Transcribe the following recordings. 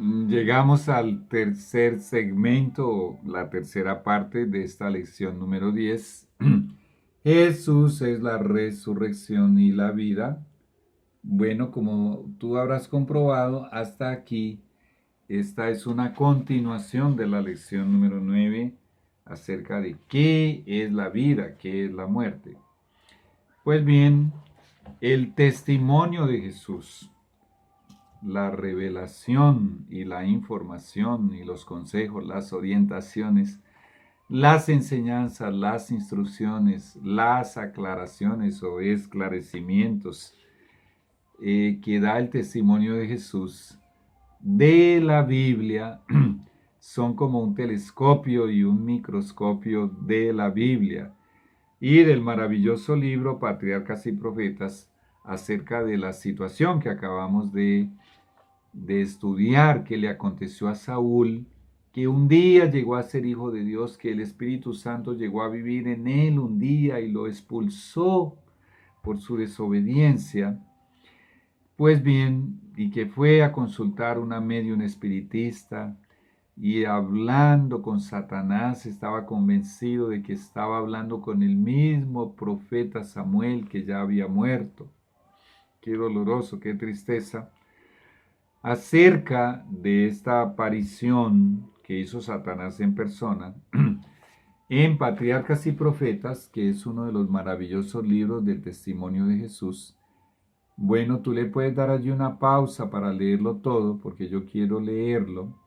Llegamos al tercer segmento, la tercera parte de esta lección número 10. Jesús es la resurrección y la vida. Bueno, como tú habrás comprobado hasta aquí, esta es una continuación de la lección número 9 acerca de qué es la vida, qué es la muerte. Pues bien, el testimonio de Jesús, la revelación y la información y los consejos, las orientaciones, las enseñanzas, las instrucciones, las aclaraciones o esclarecimientos que da el testimonio de Jesús de la Biblia son como un telescopio y un microscopio de la Biblia y del maravilloso libro Patriarcas y Profetas acerca de la situación que acabamos de estudiar que le aconteció a Saúl, que un día llegó a ser hijo de Dios, que el Espíritu Santo llegó a vivir en él un día y lo expulsó por su desobediencia. Pues bien, y que fue a consultar una medium espiritista y hablando con Satanás estaba convencido de que estaba hablando con el mismo profeta Samuel que ya había muerto. Qué doloroso, qué tristeza. Acerca de esta aparición que hizo Satanás en persona, en Patriarcas y Profetas, que es uno de los maravillosos libros del testimonio de Jesús. Bueno, tú le puedes dar allí una pausa para leerlo todo, porque yo quiero leerlo.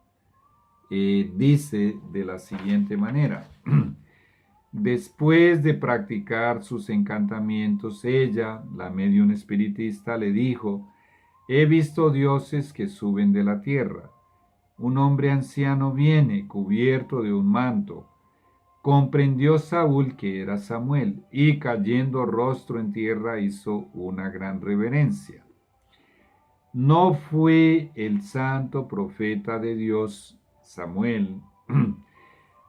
Dice de la siguiente manera. Después de practicar sus encantamientos, ella, la medium espiritista, le dijo: he visto dioses que suben de la tierra. Un hombre anciano viene cubierto de un manto. Comprendió Saúl que era Samuel y cayendo rostro en tierra hizo una gran reverencia. No fue el santo profeta de Dios, Samuel,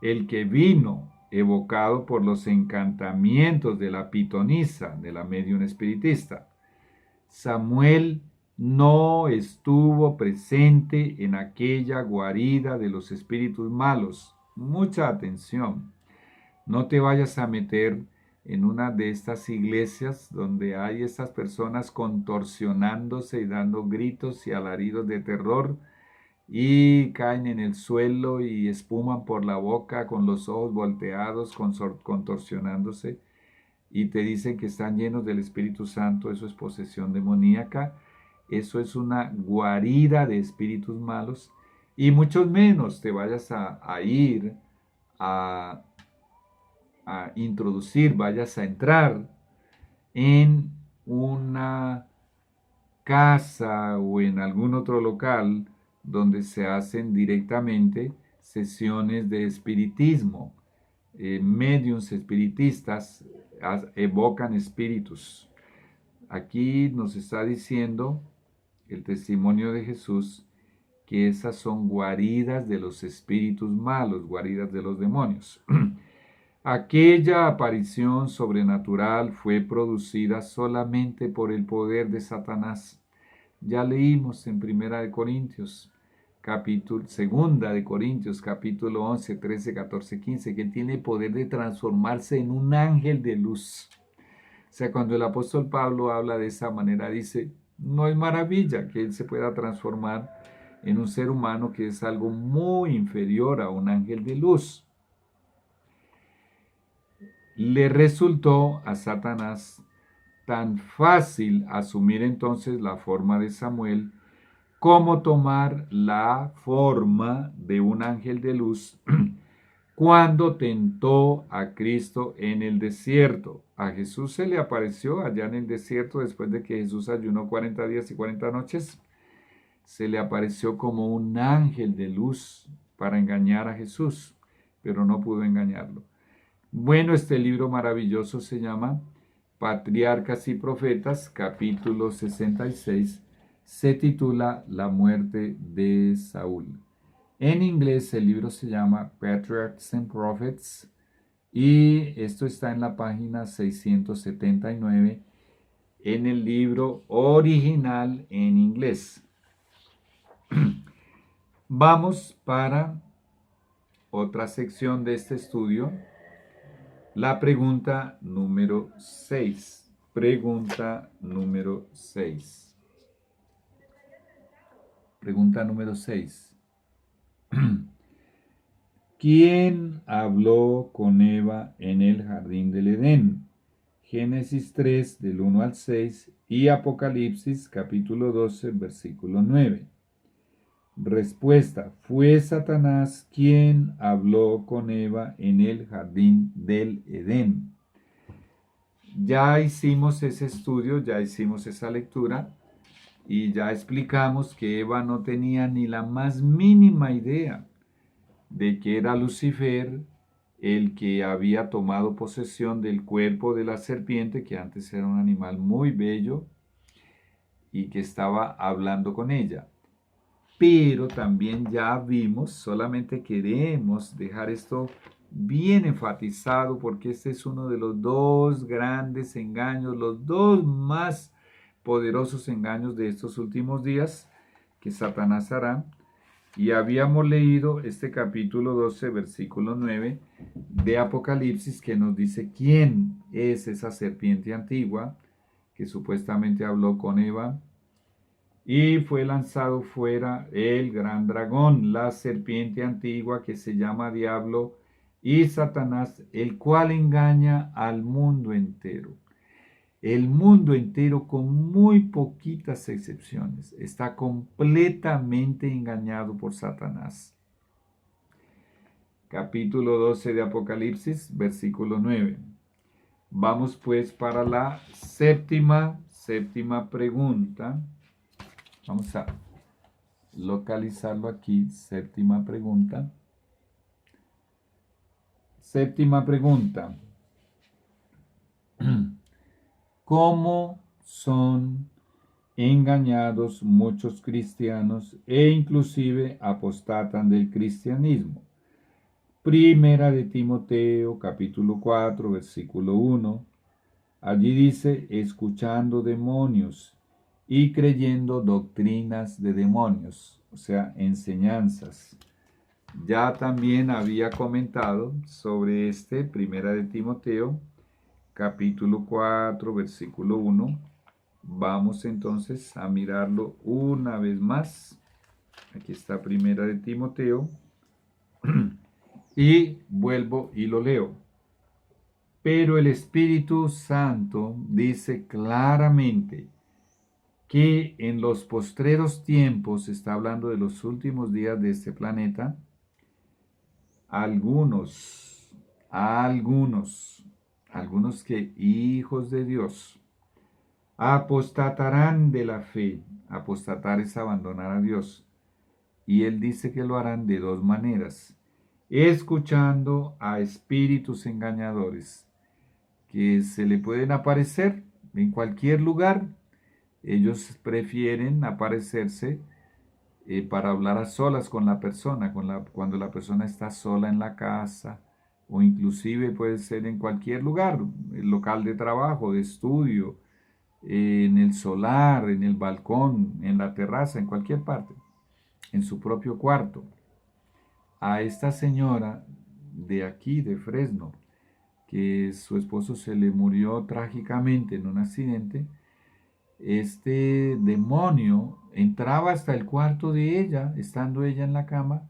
el que vino evocado por los encantamientos de la pitonisa, de la medium espiritista. Samuel no estuvo presente en aquella guarida de los espíritus malos. Mucha atención. No te vayas a meter en una de estas iglesias donde hay estas personas contorsionándose y dando gritos y alaridos de terror y caen en el suelo y espuman por la boca con los ojos volteados, contorsionándose y te dicen que están llenos del Espíritu Santo. Eso es posesión demoníaca, eso es una guarida de espíritus malos, y mucho menos te vayas a ir a, a introducir, vayas a entrar en una casa o en algún otro local donde se hacen directamente sesiones de espiritismo. Mediums espiritistas evocan espíritus. Aquí nos está diciendo el testimonio de Jesús que esas son guaridas de los espíritus malos, guaridas de los demonios. Aquella aparición sobrenatural fue producida solamente por el poder de Satanás. Ya leímos en Primera de Corintios, Segunda de Corintios, capítulo 11, 13, 14, 15, que tiene poder de transformarse en un ángel de luz. O sea, cuando el apóstol Pablo habla de esa manera, dice, no es maravilla que él se pueda transformar en un ser humano que es algo muy inferior a un ángel de luz. Le resultó a Satanás tan fácil asumir entonces la forma de Samuel como tomar la forma de un ángel de luz cuando tentó a Cristo en el desierto. A Jesús se le apareció allá en el desierto después de que Jesús ayunó 40 días y 40 noches. Se le apareció como un ángel de luz para engañar a Jesús, pero no pudo engañarlo. Bueno, este libro maravilloso se llama Patriarcas y Profetas, capítulo 66, se titula La muerte de Saúl. En inglés el libro se llama Patriarchs and Prophets y esto está en la página 679 en el libro original en inglés. Vamos para otra sección de este estudio, la pregunta número 6. Pregunta número 6. Pregunta número 6. ¿Quién habló con Eva en el jardín del Edén? Génesis 3 del 1 al 6 y Apocalipsis capítulo 12 versículo 9. Respuesta: fue Satanás quien habló con Eva en el jardín del Edén. Ya hicimos ese estudio, ya hicimos esa lectura y ya explicamos que Eva no tenía ni la más mínima idea de que era Lucifer el que había tomado posesión del cuerpo de la serpiente, que antes era un animal muy bello y que estaba hablando con ella. Pero también ya vimos, solamente queremos dejar esto bien enfatizado porque este es uno de los dos grandes engaños, los dos más poderosos engaños de estos últimos días que Satanás hará. Y habíamos leído este capítulo 12, versículo 9 de Apocalipsis, que nos dice quién es esa serpiente antigua que supuestamente habló con Eva. Y fue lanzado fuera el gran dragón, la serpiente antigua que se llama Diablo y Satanás, el cual engaña al mundo entero. El mundo entero, con muy poquitas excepciones, está completamente engañado por Satanás. Capítulo 12 de Apocalipsis, versículo 9. Vamos pues para la séptima pregunta. Vamos a localizarlo aquí, séptima pregunta. Séptima pregunta. ¿Cómo son engañados muchos cristianos e inclusive apostatan del cristianismo? Primera de Timoteo, capítulo 4, versículo 1. Allí dice, escuchando demonios y creyendo doctrinas de demonios, o sea, enseñanzas. Ya también había comentado sobre este, Primera de Timoteo, capítulo 4, versículo 1. Vamos entonces a mirarlo una vez más. Aquí está Primera de Timoteo. Y vuelvo y lo leo. Pero el Espíritu Santo dice claramente que en los postreros tiempos, está hablando de los últimos días de este planeta, algunos que hijos de Dios apostatarán de la fe. Apostatar es abandonar a Dios. Y él dice que lo harán de dos maneras: escuchando a espíritus engañadores que se le pueden aparecer en cualquier lugar. Ellos prefieren aparecerse para hablar a solas con la persona, cuando la persona está sola en la casa, o inclusive puede ser en cualquier lugar, el local de trabajo, de estudio, en el solar, en el balcón, en la terraza, en cualquier parte, en su propio cuarto. A esta señora de aquí, de Fresno, que su esposo se le murió trágicamente en un accidente, este demonio entraba hasta el cuarto de ella, estando ella en la cama,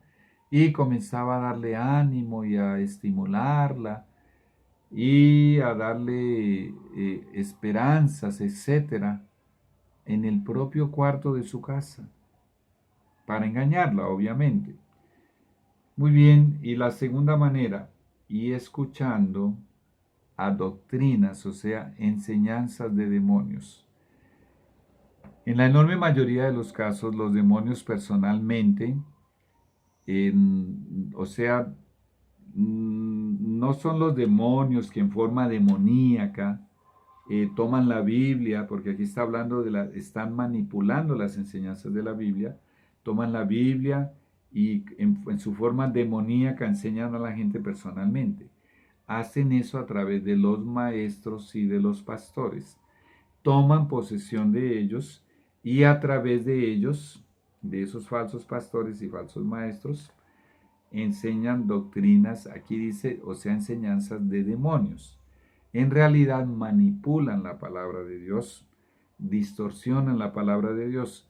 y comenzaba a darle ánimo y a estimularla y a darle esperanzas, etcétera, en el propio cuarto de su casa, para engañarla, obviamente. Muy bien, y la segunda manera, y escuchando a doctrinas, o sea, enseñanzas de demonios. En la enorme mayoría de los casos, los demonios personalmente, o sea, no son los demonios que en forma demoníaca toman la Biblia, porque aquí está hablando están manipulando las enseñanzas de la Biblia, toman la Biblia y en su forma demoníaca enseñan a la gente personalmente. Hacen eso a través de los maestros y de los pastores. Toman posesión de ellos y a través de ellos, de esos falsos pastores y falsos maestros enseñan doctrinas, aquí dice, o sea, enseñanzas de demonios. En realidad manipulan la palabra de Dios, distorsionan la palabra de Dios.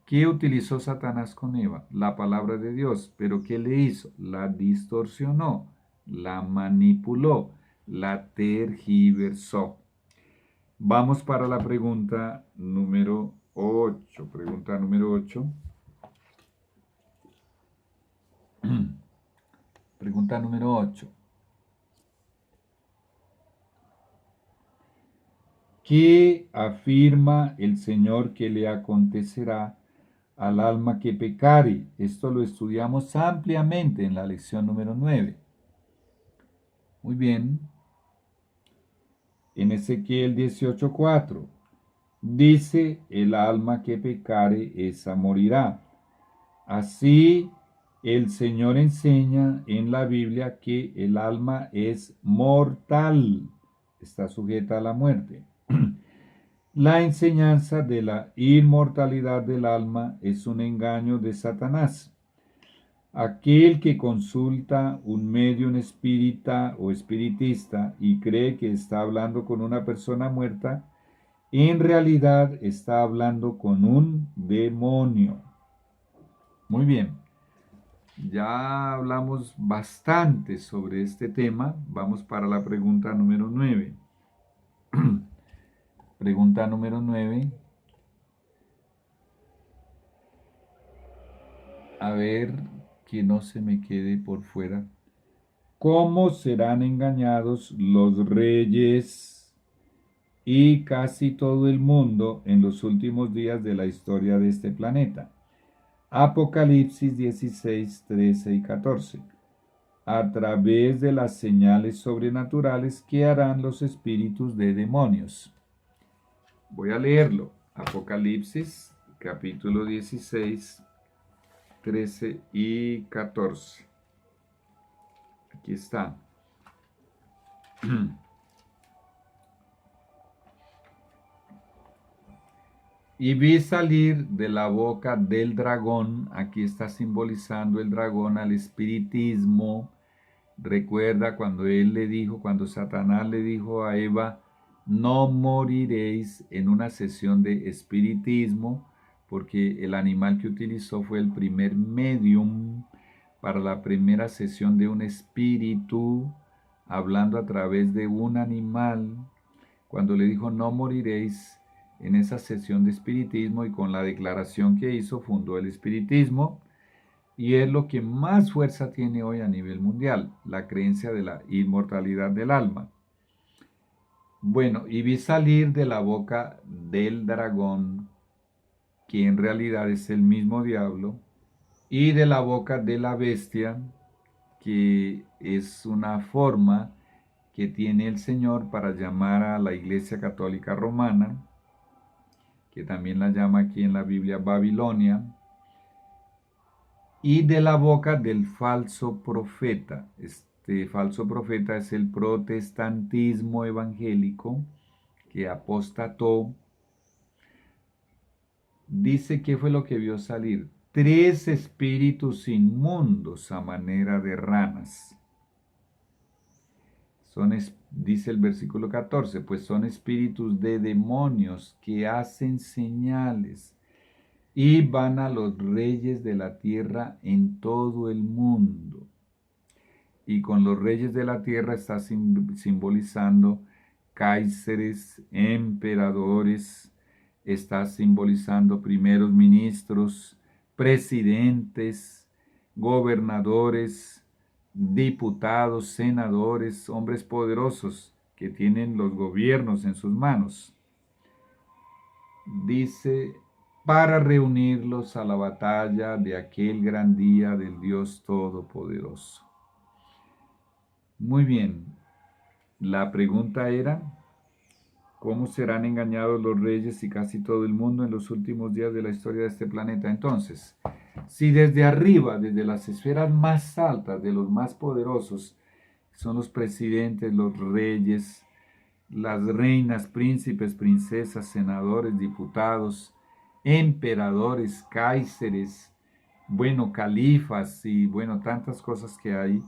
¿Qué utilizó Satanás con Eva? La palabra de Dios. ¿Pero qué le hizo? La distorsionó, la manipuló, la tergiversó. Vamos para la pregunta número 8. Pregunta número 8. Pregunta número 8. ¿Qué afirma el Señor que le acontecerá al alma que pecare? Esto lo estudiamos ampliamente en la lección número 9. Muy bien. En Ezequiel 18:4 dice, el alma que pecare, esa morirá. Así, el Señor enseña en la Biblia que el alma es mortal, está sujeta a la muerte. La enseñanza de la inmortalidad del alma es un engaño de Satanás. Aquel que consulta un medium espírita o espiritista y cree que está hablando con una persona muerta, en realidad está hablando con un demonio. Muy bien, ya hablamos bastante sobre este tema. Vamos para la pregunta número 9. Pregunta número 9. A ver, que no se me quede por fuera. ¿Cómo serán engañados los reyes y casi todo el mundo en los últimos días de la historia de este planeta? Apocalipsis 16, 13 y 14. A través de las señales sobrenaturales que harán los espíritus de demonios. Voy a leerlo. Apocalipsis, capítulo 16, 13 y 14. Aquí está. Y vi salir de la boca del dragón, aquí está simbolizando el dragón al espiritismo. Recuerda cuando él le dijo, cuando Satanás le dijo a Eva, no moriréis, en una sesión de espiritismo, porque el animal que utilizó fue el primer medium para la primera sesión de un espíritu, hablando a través de un animal. Cuando le dijo no moriréis, en esa sesión de espiritismo y con la declaración que hizo, fundó el espiritismo. Y es lo que más fuerza tiene hoy a nivel mundial, la creencia de la inmortalidad del alma. Bueno, y vi salir de la boca del dragón, que en realidad es el mismo diablo, y de la boca de la bestia, que es una forma que tiene el Señor para llamar a la Iglesia Católica Romana, que también la llama aquí en la Biblia Babilonia, y de la boca del falso profeta. Este falso profeta es el protestantismo evangélico que apostató. Dice que fue lo que vio salir: 3 espíritus inmundos a manera de ranas. Dice el versículo 14, pues son espíritus de demonios que hacen señales y van a los reyes de la tierra en todo el mundo. Y con los reyes de la tierra está simbolizando cáiceres, emperadores, está simbolizando primeros ministros, presidentes, gobernadores, diputados, senadores, hombres poderosos que tienen los gobiernos en sus manos. Dice, para reunirlos a la batalla de aquel gran día del Dios Todopoderoso. Muy bien, la pregunta era, ¿cómo serán engañados los reyes y casi todo el mundo en los últimos días de la historia de este planeta? Entonces, si desde arriba, desde las esferas más altas, de los más poderosos, son los presidentes, los reyes, las reinas, príncipes, princesas, senadores, diputados, emperadores, cáiceres, bueno, califas y bueno, tantas cosas que hay.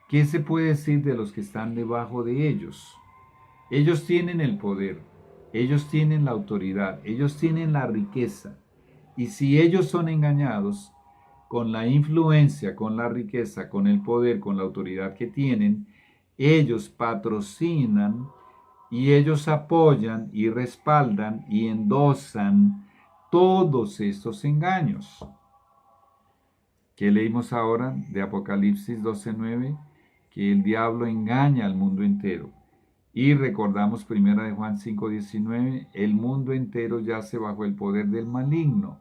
¿Qué se puede decir de los que están debajo de ellos? Ellos tienen el poder, ellos tienen la autoridad, ellos tienen la riqueza. Y si ellos son engañados con la influencia, con la riqueza, con el poder, con la autoridad que tienen, ellos patrocinan y ellos apoyan y respaldan y endosan todos estos engaños. ¿Qué leímos ahora de Apocalipsis 12:9? Que el diablo engaña al mundo entero. Y recordamos primera de Juan 5:19, el mundo entero yace bajo el poder del maligno.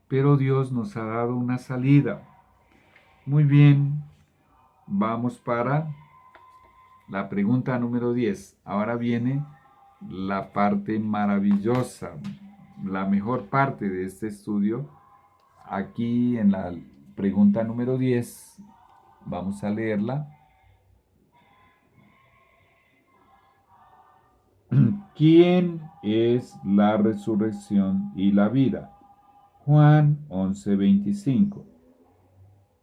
Pero Dios nos ha dado una salida. Muy bien, vamos para la pregunta número 10. Ahora viene la parte maravillosa, la mejor parte de este estudio. Aquí en la pregunta número 10, vamos a leerla. ¿Quién es la resurrección y la vida? Juan 11:25.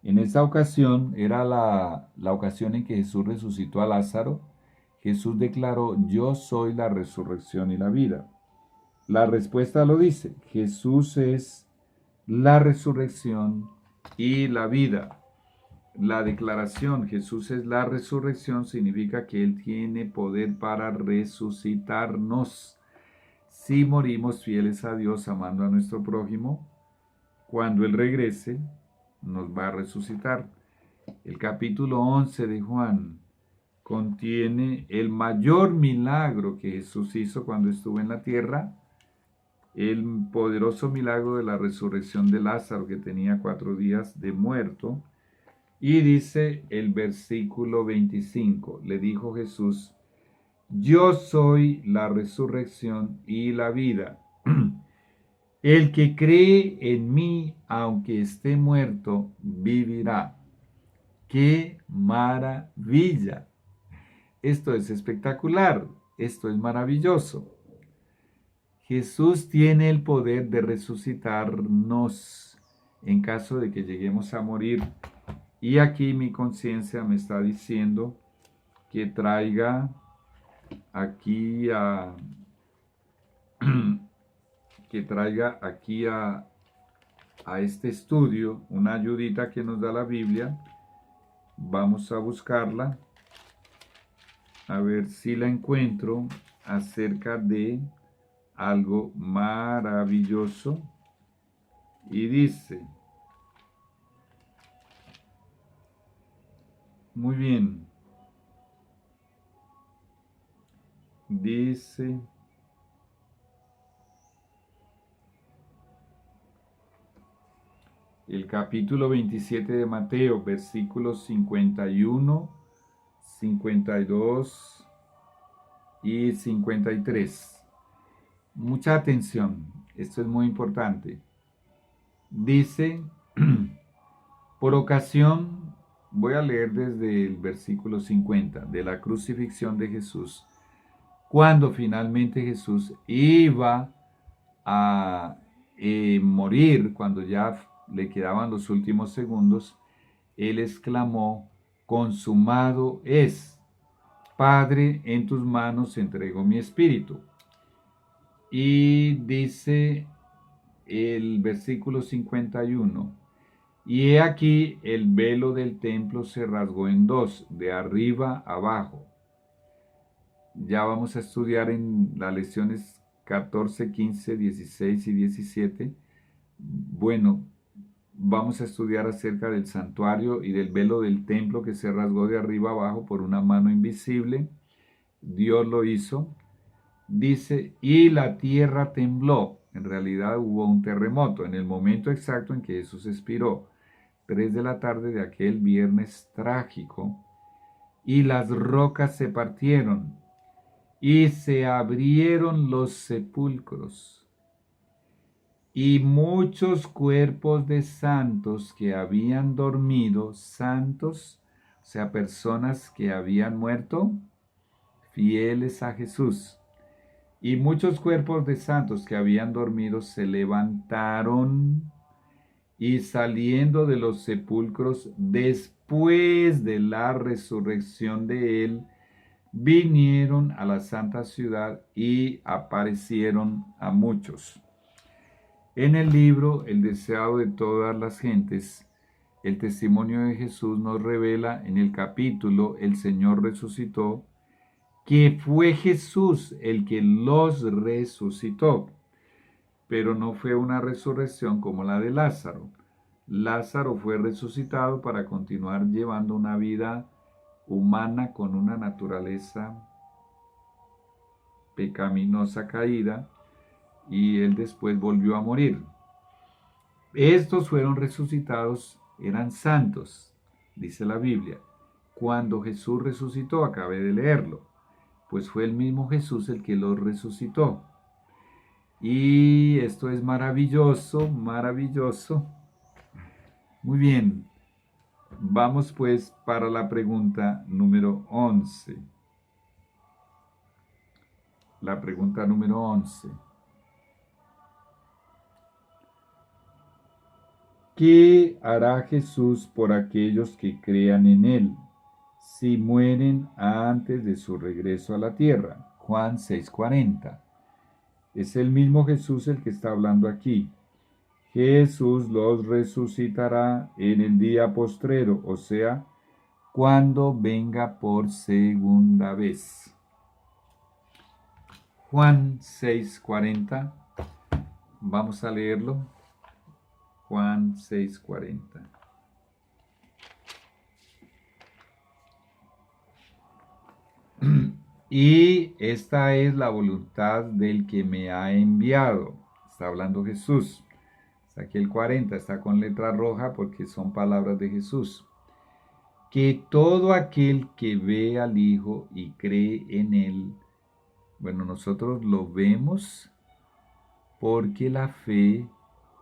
En esta ocasión era la ocasión en que Jesús resucitó a Lázaro. Jesús declaró, yo soy la resurrección y la vida. La respuesta lo dice, Jesús es la resurrección y la vida. La declaración, Jesús es la resurrección, significa que Él tiene poder para resucitarnos. Si morimos fieles a Dios, amando a nuestro prójimo, cuando Él regrese, nos va a resucitar. El capítulo 11 de Juan contiene el mayor milagro que Jesús hizo cuando estuvo en la tierra, el poderoso milagro de la resurrección de Lázaro, que tenía 4 días de muerto. Y dice el versículo 25, le dijo Jesús, yo soy la resurrección y la vida. El que cree en mí, aunque esté muerto, vivirá. ¡Qué maravilla! Esto es espectacular, esto es maravilloso. Jesús tiene el poder de resucitarnos en caso de que lleguemos a morir. Y aquí mi conciencia me está diciendo que traiga aquí a este estudio una ayudita que nos da la Biblia. Vamos a buscarla, a ver si la encuentro, acerca de algo maravilloso. Y dice, muy bien, dice, el capítulo 27 de Mateo, versículos 51, 52 y 53. Mucha atención, esto es muy importante. Dice, por ocasión, voy a leer desde el versículo 50, de la crucifixión de Jesús, cuando finalmente Jesús iba a morir, cuando ya le quedaban los últimos segundos, Él exclamó, consumado es. Padre, en tus manos entrego mi espíritu. Y dice el versículo 51, y he aquí el velo del templo se rasgó en dos, de arriba abajo. Ya vamos a estudiar en las lecciones 14, 15, 16 y 17. Bueno, vamos a estudiar acerca del santuario y del velo del templo que se rasgó de arriba abajo por una mano invisible. Dios lo hizo. Dice, y la tierra tembló. En realidad hubo un terremoto en el momento exacto en que Jesús expiró, 3 de la tarde de aquel viernes trágico, y las rocas se partieron, y se abrieron los sepulcros, y muchos cuerpos de santos que habían dormido, santos, o sea, personas que habían muerto, fieles a Jesús, Y muchos cuerpos de santos que habían dormido se levantaron y saliendo de los sepulcros después de la resurrección de él, vinieron a la santa ciudad y aparecieron a muchos. En el libro El deseado de todas las gentes, el testimonio de Jesús nos revela en el capítulo El Señor resucitó, que fue Jesús el que los resucitó, pero no fue una resurrección como la de Lázaro. Lázaro fue resucitado para continuar llevando una vida humana con una naturaleza pecaminosa caída, y él después volvió a morir. Estos fueron resucitados, eran santos, dice la Biblia. Cuando Jesús resucitó, acabé de leerlo, pues fue el mismo Jesús el que los resucitó. Y esto es maravilloso, maravilloso. Muy bien, vamos pues para la pregunta número 11. La pregunta número 11. ¿Qué hará Jesús por aquellos que crean en Él si mueren antes de su regreso a la tierra? Juan 6:40. Es el mismo Jesús el que está hablando aquí. Jesús los resucitará en el día postrero, o sea, cuando venga por segunda vez. Juan 6:40. Vamos a leerlo. Juan 6:40. Y esta es la voluntad del que me ha enviado. Está hablando Jesús. Está aquí el 40, está con letra roja porque son palabras de Jesús. Que todo aquel que ve al Hijo y cree en Él, bueno, nosotros lo vemos porque la fe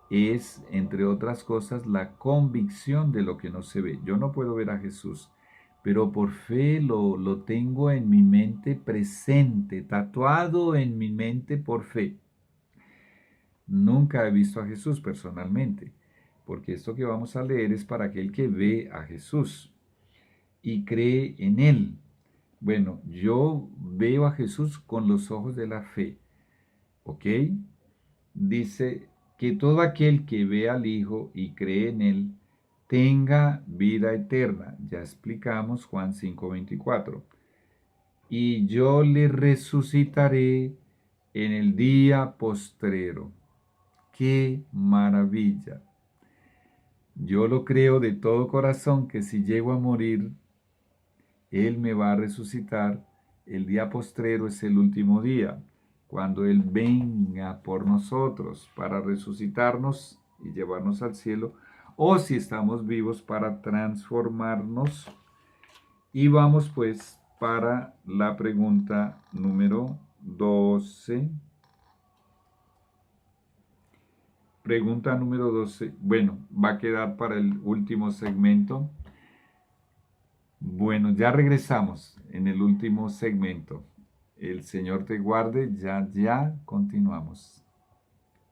es, entre otras cosas, la convicción de lo que no se ve. Yo no puedo ver a Jesús, pero por fe lo tengo en mi mente presente, tatuado en mi mente por fe. Nunca he visto a Jesús personalmente, porque esto que vamos a leer es para aquel que ve a Jesús y cree en Él. Bueno, yo veo a Jesús con los ojos de la fe, ¿ok? Dice que todo aquel que ve al Hijo y cree en Él tenga vida eterna. Ya explicamos Juan 5:24. Y yo le resucitaré en el día postrero. ¡Qué maravilla! Yo lo creo de todo corazón que si llego a morir, Él me va a resucitar. El día postrero es el último día, cuando Él venga por nosotros para resucitarnos y llevarnos al cielo, o si estamos vivos para transformarnos. Y vamos pues para la pregunta número 12. Pregunta número 12. Bueno, va a quedar para el último segmento. Bueno, ya regresamos en el último segmento. El Señor te guarde, ya continuamos.